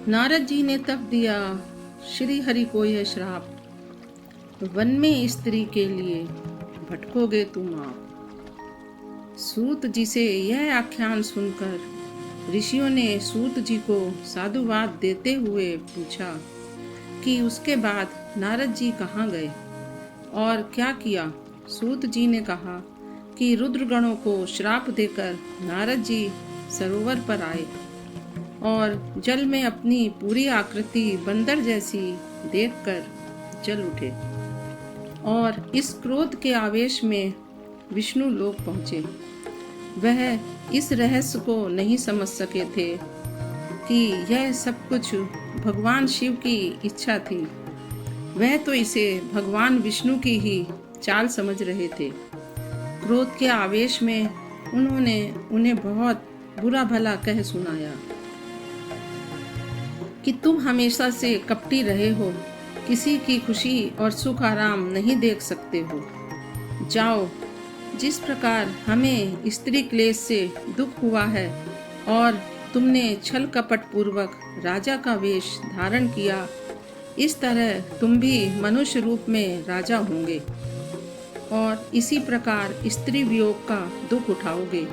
नारद जी ने तब दिया श्री हरि को यह श्राप, वन में स्त्री के लिए भटकोगे तुम आप। सूत जी से यह आख्यान सुनकर ऋषियों ने सूत जी को साधुवाद देते हुए पूछा कि उसके बाद नारद जी कहाँ गए और क्या किया। सूत जी ने कहा कि रुद्रगणों को श्राप देकर नारद जी सरोवर पर आए और जल में अपनी पूरी आकृति बंदर जैसी देखकर जल उठे और इस क्रोध के आवेश में विष्णु लोक पहुँचे। वह इस रहस्य को नहीं समझ सके थे कि यह सब कुछ भगवान शिव की इच्छा थी। वह तो इसे भगवान विष्णु की ही चाल समझ रहे थे। क्रोध के आवेश में उन्होंने उन्हें बहुत बुरा भला कह सुनाया कि तुम हमेशा से कपटी रहे हो, किसी की खुशी और सुख आराम नहीं देख सकते हो। जाओ, जिस प्रकार हमें स्त्री क्लेश से दुख हुआ है और तुमने छल कपट पूर्वक राजा का वेश धारण किया, इस तरह तुम भी मनुष्य रूप में राजा होंगे और इसी प्रकार स्त्री वियोग का दुख उठाओगे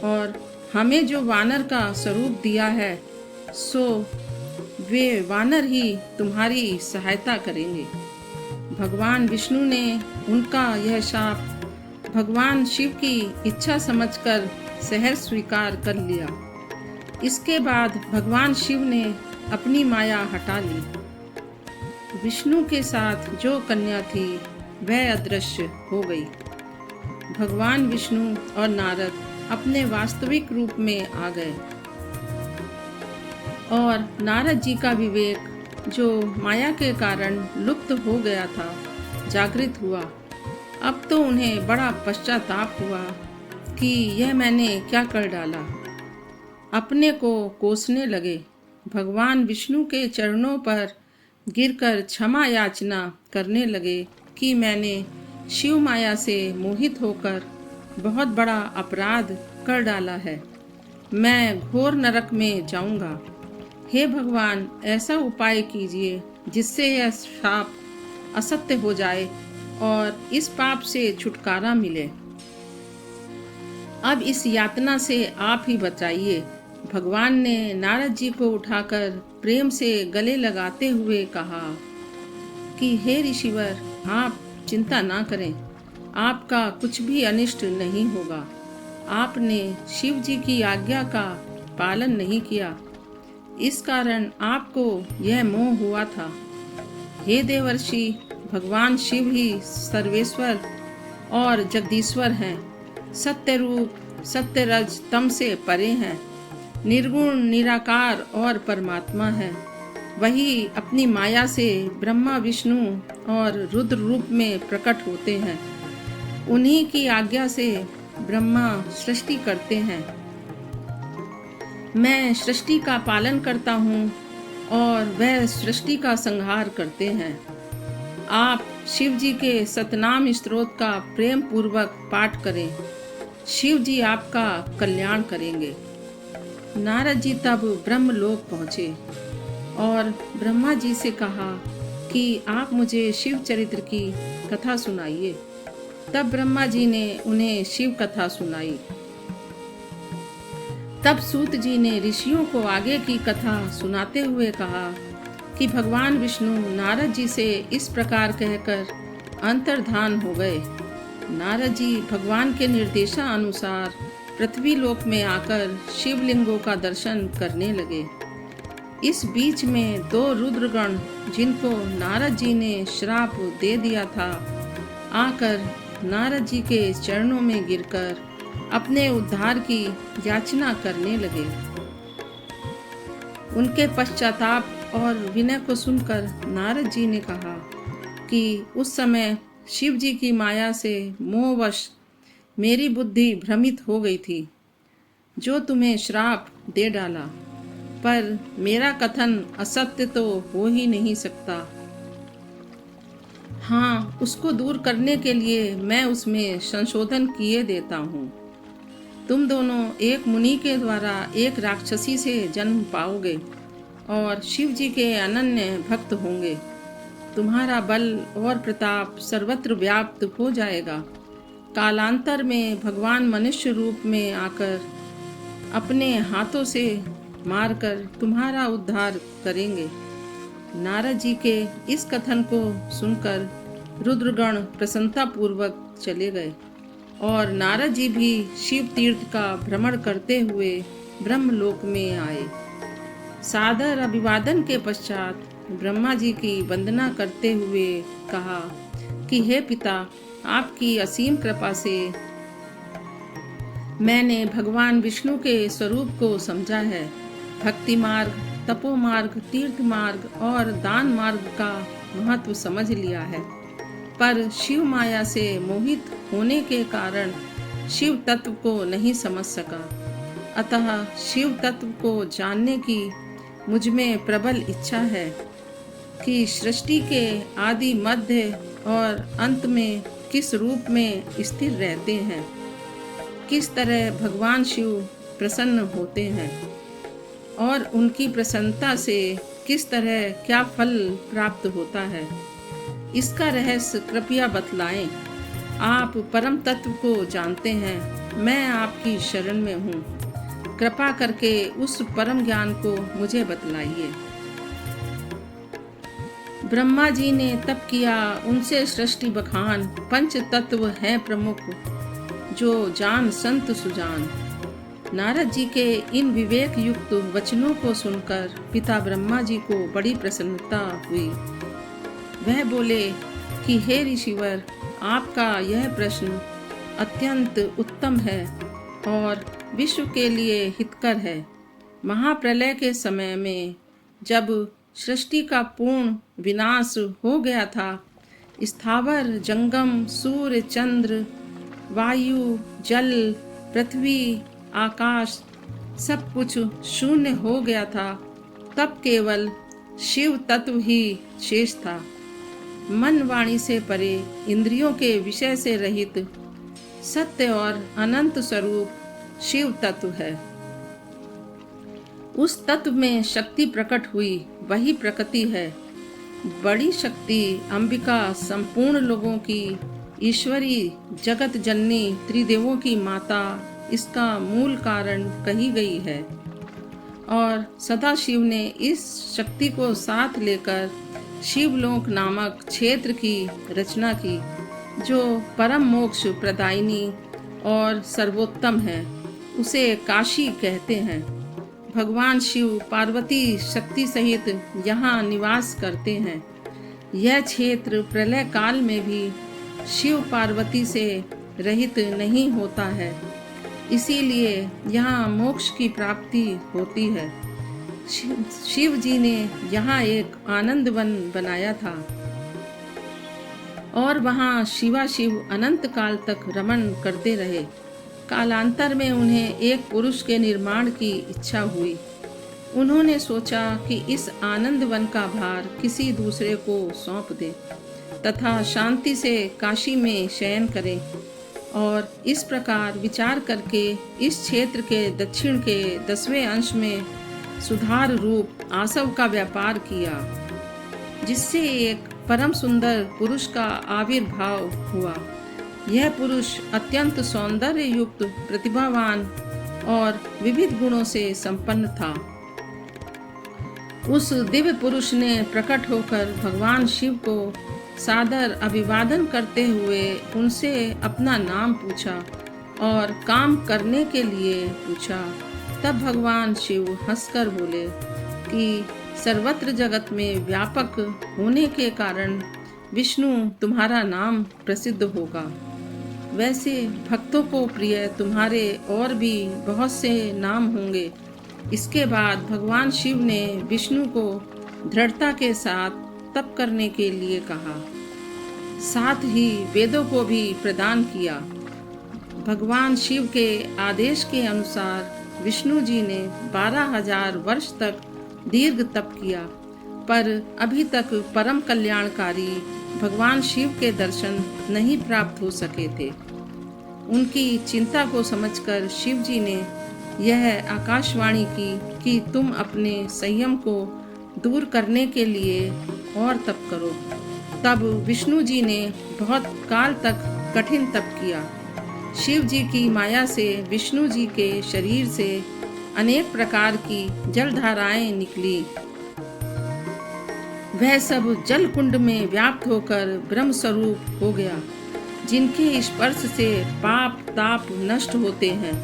और हमें जो वानर का स्वरूप दिया है सो वे वानर ही तुम्हारी सहायता करेंगे। भगवान विष्णु ने उनका यह शाप भगवान शिव की इच्छा समझकर सहर्ष स्वीकार कर लिया। इसके बाद भगवान शिव ने अपनी माया हटा ली। विष्णु के साथ जो कन्या थी वह अदृश्य हो गई। भगवान विष्णु और नारद अपने वास्तविक रूप में आ गए और नारद जी का विवेक जो माया के कारण लुप्त हो गया था जागृत हुआ। अब तो उन्हें बड़ा पश्चाताप हुआ कि यह मैंने क्या कर डाला। अपने को कोसने लगे। भगवान विष्णु के चरणों पर गिरकर क्षमा याचना करने लगे कि मैंने शिव माया से मोहित होकर बहुत बड़ा अपराध कर डाला है। मैं घोर नरक में जाऊंगा। हे भगवान, ऐसा उपाय कीजिए जिससे यह शाप असत्य हो जाए और इस पाप से छुटकारा मिले। अब इस यातना से आप ही बचाइए। भगवान ने नारद जी को उठाकर प्रेम से गले लगाते हुए कहा कि हे ऋषिवर, आप चिंता ना करें, आपका कुछ भी अनिष्ट नहीं होगा। आपने शिव जी की आज्ञा का पालन नहीं किया, इस कारण आपको यह मोह हुआ था। हे देवर्षि, भगवान शिव ही सर्वेश्वर और जगदीश्वर हैं। सत्य रूप, सत्य रज तम से परे हैं। निर्गुण, निराकार और परमात्मा है। वही अपनी माया से ब्रह्मा, विष्णु और रुद्र रूप में प्रकट होते हैं। उन्हीं की आज्ञा से ब्रह्मा सृष्टि करते हैं। मैं सृष्टि का पालन करता हूँ और वह सृष्टि का संहार करते हैं। आप शिव जी के सतनाम स्तोत्र का प्रेम पूर्वक पाठ करें। शिव जी आपका कल्याण करेंगे। नारद जी तब ब्रह्मलोक पहुँचे और ब्रह्मा जी से कहा कि आप मुझे शिव चरित्र की कथा सुनाइए। तब ब्रह्मा जी ने उन्हें शिव कथा सुनाई। तब सूत जी ने ऋषियों को आगे की कथा सुनाते हुए कहा कि भगवान विष्णु नारद जी से इस प्रकार कहकर अंतर्धान हो गए। नारद जी भगवान के निर्देशानुसार पृथ्वी लोक में आकर शिवलिंगों का दर्शन करने लगे। इस बीच में दो रुद्रगण, जिनको नारद जी ने श्राप दे दिया था, आकर नारद जी के चरणों में गिरकर अपने उद्धार की याचना करने लगे। उनके पश्चाताप और विनय को सुनकर नारद जी ने कहा कि उस समय शिव जी की माया से मोहवश मेरी बुद्धि भ्रमित हो गई थी, जो तुम्हें श्राप दे डाला। पर मेरा कथन असत्य तो हो ही नहीं सकता। हाँ, उसको दूर करने के लिए मैं उसमें संशोधन किए देता हूँ। तुम दोनों एक मुनि के द्वारा एक राक्षसी से जन्म पाओगे। और शिव जी के अनन्य भक्त होंगे। तुम्हारा बल और प्रताप सर्वत्र व्याप्त हो जाएगा। कालांतर में भगवान मनुष्य रूप में आकर अपने हाथों से मारकर तुम्हारा उद्धार करेंगे। नारद जी के इस कथन को सुनकर रुद्रगण प्रसन्नता पूर्वक चले गए और नारद जी भी शिव तीर्थ का भ्रमण करते हुए ब्रह्मलोक में आए। सादर अभिवादन के पश्चात ब्रह्मा जी की वंदना करते हुए कहा कि हे पिता, आपकी असीम कृपा से मैंने भगवान विष्णु के स्वरूप को समझा है। भक्ति मार्ग, तपो मार्ग, तीर्थ मार्ग और दान मार्ग का महत्व समझ लिया है, पर शिव माया से मोहित होने के कारण शिव तत्व को नहीं समझ सका। अतः शिव तत्व को जानने की मुझ में प्रबल इच्छा है कि सृष्टि के आदि, मध्य और अंत में किस रूप में स्थिर रहते हैं, किस तरह भगवान शिव प्रसन्न होते हैं और उनकी प्रसन्नता से किस तरह क्या फल प्राप्त होता है, इसका रहस्य कृपया बतलाएं। आप परम तत्व को जानते हैं, मैं आपकी शरण में हूँ। कृपा करके उस परम ज्ञान को मुझे बतलाइए। ब्रह्मा जी ने तप किया, उनसे सृष्टि बखान। पंच तत्व हैं प्रमुख, जो जान संत सुजान। नारद जी के इन विवेक युक्त वचनों को सुनकर पिता ब्रह्मा जी को बड़ी प्रसन्नता हुई। वह बोले कि हे ऋषिवर, आपका यह प्रश्न अत्यंत उत्तम है और विश्व के लिए हितकर है। महाप्रलय के समय में जब सृष्टि का पूर्ण विनाश हो गया था, स्थावर जंगम, सूर्य, चंद्र, वायु, जल, पृथ्वी, आकाश सब कुछ शून्य हो गया था, तब केवल शिव तत्व ही शेष था। मन वाणी से परे, इंद्रियों के विषय से रहित सत्य और अनंत स्वरूप शिव तत्व है। उस तत्व में शक्ति प्रकट हुई, वही प्रकृति है। बड़ी शक्ति अंबिका संपूर्ण लोगों की ईश्वरी, जगत जननी, त्रिदेवों की माता, इसका मूल कारण कही गई है। और सदाशिव ने इस शक्ति को साथ लेकर शिवलोक नामक क्षेत्र की रचना की, जो परम मोक्ष प्रदायिनी और सर्वोत्तम है। उसे काशी कहते हैं। भगवान शिव पार्वती शक्ति सहित यहाँ निवास करते हैं। यह क्षेत्र प्रलय काल में भी शिव पार्वती से रहित नहीं होता है, इसीलिए यहाँ मोक्ष की प्राप्ति होती है। शिव जी ने यहाँ एक आनंद वन बनाया था और वहाँ शिवाशिव अनंत काल तक रमण करते रहे। कालांतर में उन्हें एक पुरुष के निर्माण की इच्छा हुई। उन्होंने सोचा कि इस आनंद वन का भार किसी दूसरे को सौंप दे तथा शांति से काशी में शयन करें, और इस प्रकार विचार करके इस क्षेत्र के दक्षिण के 10वें अंश में सुधार रूप आसव का व्यापार किया, जिससे एक परम सुंदर पुरुष का आविर्भाव हुआ। यह पुरुष अत्यंत सौंदर्य युक्त, प्रतिभावान और विविध गुणों से संपन्न था। उस दिव्य पुरुष ने प्रकट होकर भगवान शिव को सादर अभिवादन करते हुए उनसे अपना नाम पूछा और काम करने के लिए पूछा। तब भगवान शिव हंसकर बोले कि सर्वत्र जगत में व्यापक होने के कारण विष्णु तुम्हारा नाम प्रसिद्ध होगा। वैसे भक्तों को प्रिय तुम्हारे और भी बहुत से नाम होंगे। इसके बाद भगवान शिव ने विष्णु को दृढ़ता के साथ तप करने के लिए कहा, साथ ही वेदों को भी प्रदान किया। भगवान शिव के आदेश के अनुसार विष्णु जी ने 12,000 वर्ष तक दीर्घ तप किया, पर अभी तक परम कल्याणकारी भगवान शिव के दर्शन नहीं प्राप्त हो सके थे। उनकी चिंता को समझकर शिव जी ने यह आकाशवाणी की कि तुम अपने संयम को दूर करने के लिए और तप करो। तब विष्णु जी ने बहुत काल तक कठिन तप किया। शिव जी की माया से विष्णु जी के शरीर से अनेक प्रकार की जलधाराएं निकली। वह सब जल कुंड में व्याप्त होकर ब्रह्म स्वरूप हो गया, जिनके स्पर्श से पाप ताप नष्ट होते हैं।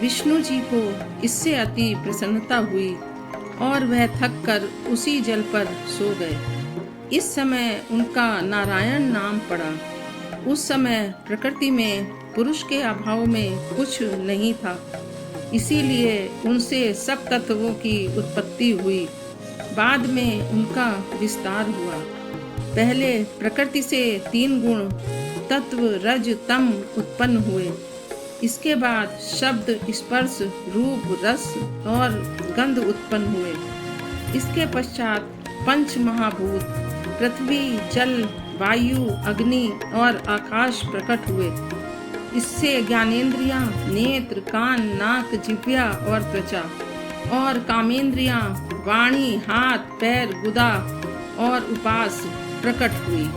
विष्णु जी को इससे अति प्रसन्नता हुई और वह थक कर उसी जल पर सो गए। इस समय उनका नारायण नाम पड़ा। उस समय प्रकृति में पुरुष के अभाव में कुछ नहीं था, इसीलिए उनसे सब तत्वों की उत्पत्ति हुई। बाद में उनका विस्तार हुआ। पहले प्रकृति से 3 गुण तत्व रज तम उत्पन्न हुए। इसके बाद शब्द स्पर्श रूप रस और गंध उत्पन्न हुए। इसके पश्चात 5 महाभूत पृथ्वी जल वायु अग्नि और आकाश प्रकट हुए। इससे ज्ञानेंद्रियां नेत्र कान नाक जिह्वा और त्वचा और कामेंद्रियां वाणी हाथ पैर गुदा और उपास प्रकट हुई।